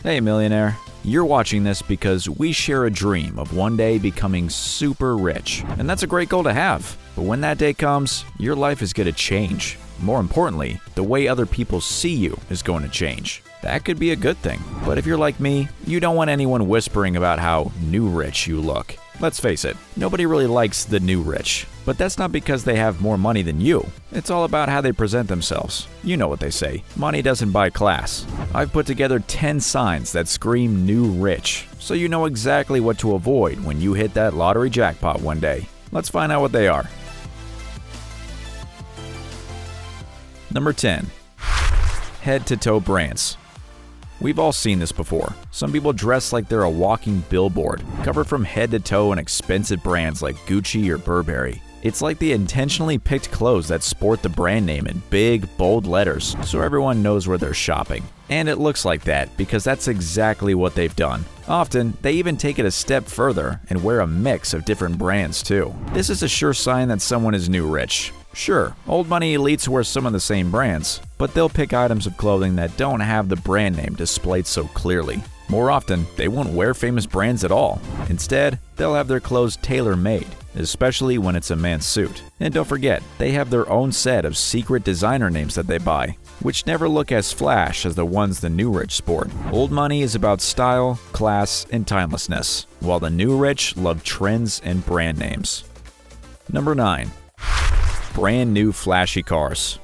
Hey millionaire, you're watching this because we share a dream of one day becoming super rich. And that's a great goal to have. But when that day comes, your life is going to change. More importantly, the way other people see you is going to change. That could be a good thing. But if you're like me, you don't want anyone whispering about how new rich you look. Let's face it, nobody really likes the new rich. But that's not because they have more money than you. It's all about how they present themselves. You know what they say, money doesn't buy class. I've put together 10 signs that scream new rich, so you know exactly what to avoid when you hit that lottery jackpot one day. Let's find out what they are. Number 10. Head-to-toe brands. We've all seen this before. Some people dress like they're a walking billboard, covered from head to toe in expensive brands like Gucci or Burberry. It's like they intentionally picked clothes that sport the brand name in big, bold letters, so everyone knows where they're shopping. And it looks like that because that's exactly what they've done. Often, they even take it a step further and wear a mix of different brands too. This is a sure sign that someone is new rich. Sure, old money elites wear some of the same brands, but they'll pick items of clothing that don't have the brand name displayed so clearly. More often, they won't wear famous brands at all. Instead, they'll have their clothes tailor-made, especially when it's a man's suit. And don't forget, they have their own set of secret designer names that they buy, which never look as flash as the ones the new rich sport. Old money is about style, class, and timelessness, while the new rich love trends and brand names. Number 9. Brand new flashy cars.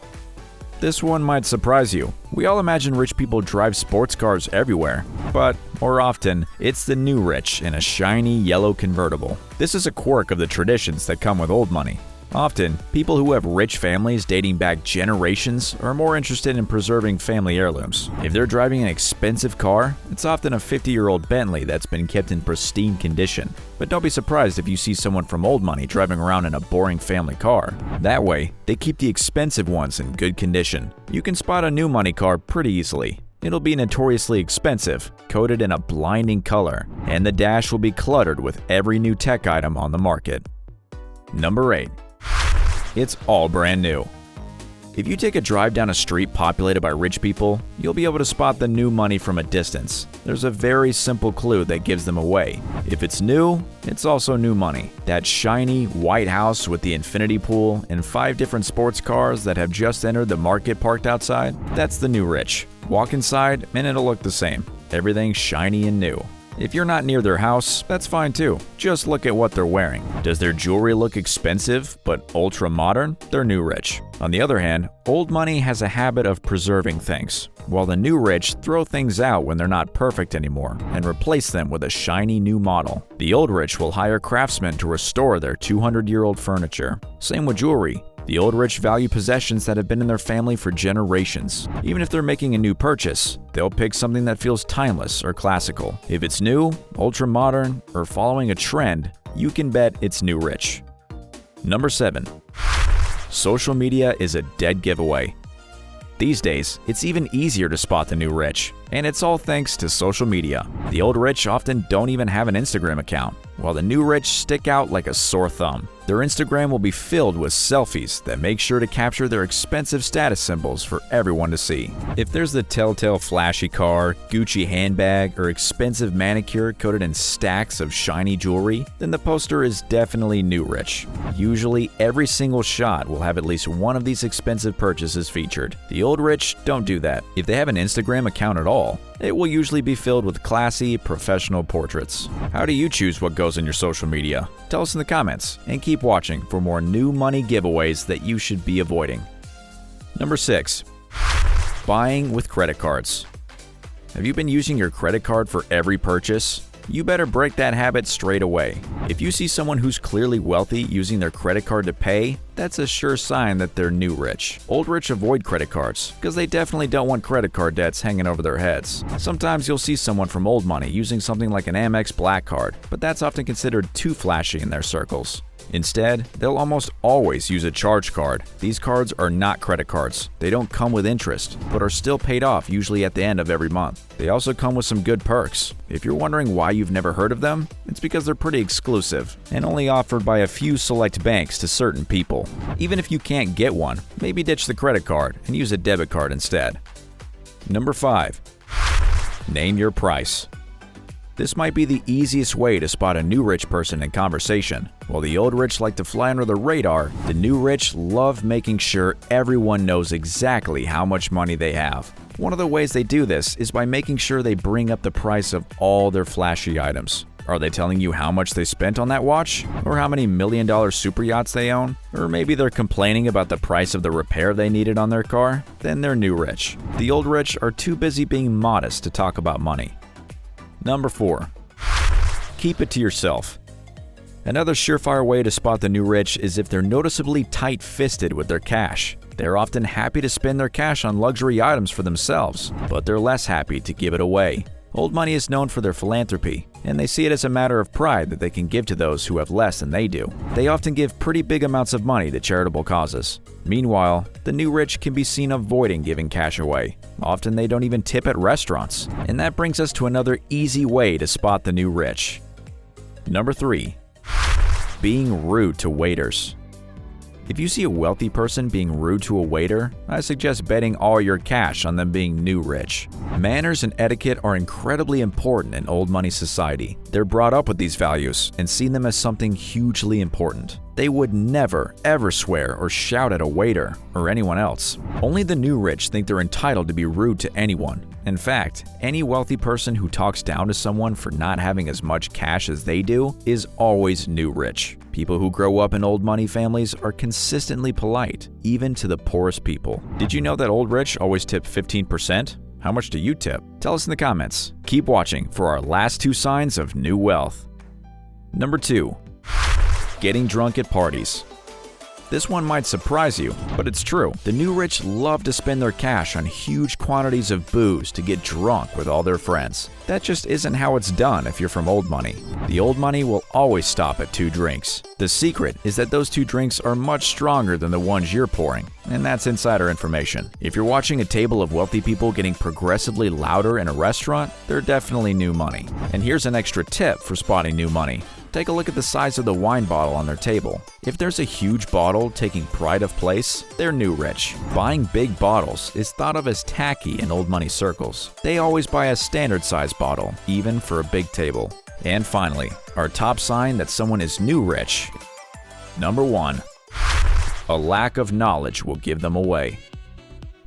This one might surprise you. We all imagine rich people drive sports cars everywhere, but more often, it's the new rich in a shiny yellow convertible. This is a quirk of the traditions that come with old money. Often, people who have rich families dating back generations are more interested in preserving family heirlooms. If they're driving an expensive car, it's often a 50-year-old Bentley that's been kept in pristine condition. But don't be surprised if you see someone from old money driving around in a boring family car. That way, they keep the expensive ones in good condition. You can spot a new money car pretty easily. It'll be notoriously expensive, coated in a blinding color, and the dash will be cluttered with every new tech item on the market. Number 8. It's all brand new. If you take a drive down a street populated by rich people, you'll be able to spot the new money from a distance. There's a very simple clue that gives them away. If it's new, it's also new money. That shiny white house with the infinity pool and 5 different sports cars that have just entered the market parked outside, that's the new rich. Walk inside and it'll look the same. Everything's shiny and new. If you're not near their house, that's fine too. Just look at what they're wearing. Does their jewelry look expensive but ultra modern? They're new rich. On the other hand, old money has a habit of preserving things, while the new rich throw things out when they're not perfect anymore and replace them with a shiny new model. The old rich will hire craftsmen to restore their 200-year-old furniture. Same with jewelry. The old rich value possessions that have been in their family for generations. Even if they're making a new purchase, they'll pick something that feels timeless or classical. If it's new, ultra-modern, or following a trend, you can bet it's new rich. Number 7. Social media is a dead giveaway. These days, it's even easier to spot the new rich, and it's all thanks to social media. The old rich often don't even have an Instagram account, while the new rich stick out like a sore thumb. Their Instagram will be filled with selfies that make sure to capture their expensive status symbols for everyone to see. If there's the telltale flashy car, Gucci handbag, or expensive manicure coated in stacks of shiny jewelry, then the poster is definitely new rich. Usually, every single shot will have at least one of these expensive purchases featured. The old rich don't do that. If they have an Instagram account at all, it will usually be filled with classy, professional portraits. How do you choose what goes in your social media? Tell us in the comments, and keep watching for more new money giveaways that you should be avoiding. Number 6. Buying with credit cards. Have you been using your credit card for every purchase? You better break that habit straight away. If you see someone who's clearly wealthy using their credit card to pay, that's a sure sign that they're new rich. Old rich avoid credit cards because they definitely don't want credit card debts hanging over their heads. Sometimes you'll see someone from old money using something like an Amex Black Card, but that's often considered too flashy in their circles. Instead, they'll almost always use a charge card. These cards are not credit cards. They don't come with interest, but are still paid off usually at the end of every month. They also come with some good perks. If you're wondering why you've never heard of them, it's because they're pretty exclusive and only offered by a few select banks to certain people. Even if you can't get one, maybe ditch the credit card and use a debit card instead. Number 5. Name your price. This might be the easiest way to spot a new rich person in conversation. While the old rich like to fly under the radar, the new rich love making sure everyone knows exactly how much money they have. One of the ways they do this is by making sure they bring up the price of all their flashy items. Are they telling you how much they spent on that watch? Or how many million-dollar super yachts they own? Or maybe they're complaining about the price of the repair they needed on their car? Then they're new rich. The old rich are too busy being modest to talk about money. Number 4. Keep it to yourself. Another surefire way to spot the new rich is if they're noticeably tight-fisted with their cash. They're often happy to spend their cash on luxury items for themselves, but they're less happy to give it away. Old money is known for their philanthropy, and they see it as a matter of pride that they can give to those who have less than they do. They often give pretty big amounts of money to charitable causes. Meanwhile, the new rich can be seen avoiding giving cash away. Often they don't even tip at restaurants. And that brings us to another easy way to spot the new rich. Number 3. Being rude to waiters. If you see a wealthy person being rude to a waiter, I suggest betting all your cash on them being new rich. Manners and etiquette are incredibly important in old money society. They're brought up with these values and see them as something hugely important. They would never, ever swear or shout at a waiter or anyone else. Only the new rich think they're entitled to be rude to anyone. In fact, any wealthy person who talks down to someone for not having as much cash as they do is always new rich. People who grow up in old money families are consistently polite, even to the poorest people. Did you know that old rich always tip 15%? How much do you tip? Tell us in the comments. Keep watching for our last 2 signs of new wealth. Number 2. Getting drunk at parties. This one might surprise you, but it's true. The new rich love to spend their cash on huge quantities of booze to get drunk with all their friends. That just isn't how it's done if you're from old money. The old money will always stop at 2 drinks. The secret is that those 2 drinks are much stronger than the ones you're pouring, and that's insider information. If you're watching a table of wealthy people getting progressively louder in a restaurant, they're definitely new money. And here's an extra tip for spotting new money. Take a look at the size of the wine bottle on their table. If there's a huge bottle taking pride of place, they're new rich. Buying big bottles is thought of as tacky in old money circles. They always buy a standard size bottle, even for a big table. And finally, our top sign that someone is new rich. Number 1. A lack of knowledge will give them away.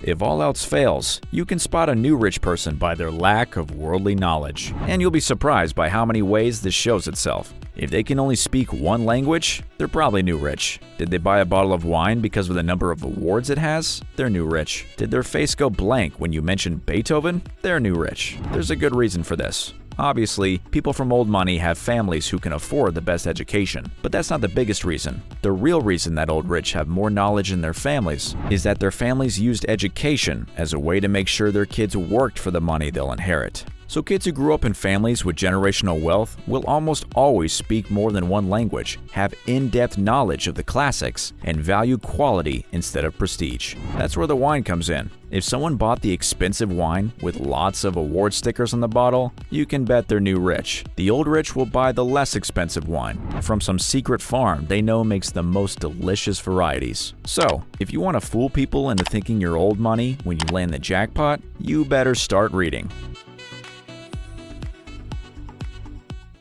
If all else fails, you can spot a new rich person by their lack of worldly knowledge. And you'll be surprised by how many ways this shows itself. If they can only speak one language, they're probably new rich. Did they buy a bottle of wine because of the number of awards it has? They're new rich. Did their face go blank when you mentioned Beethoven? They're new rich. There's a good reason for this. Obviously, people from old money have families who can afford the best education, but that's not the biggest reason. The real reason that old rich have more knowledge in their families is that their families used education as a way to make sure their kids worked for the money they'll inherit. So kids who grew up in families with generational wealth will almost always speak more than one language, have in-depth knowledge of the classics, and value quality instead of prestige. That's where the wine comes in. If someone bought the expensive wine with lots of award stickers on the bottle, you can bet they're new rich. The old rich will buy the less expensive wine from some secret farm they know makes the most delicious varieties. So, if you want to fool people into thinking you're old money when you land the jackpot, you better start reading.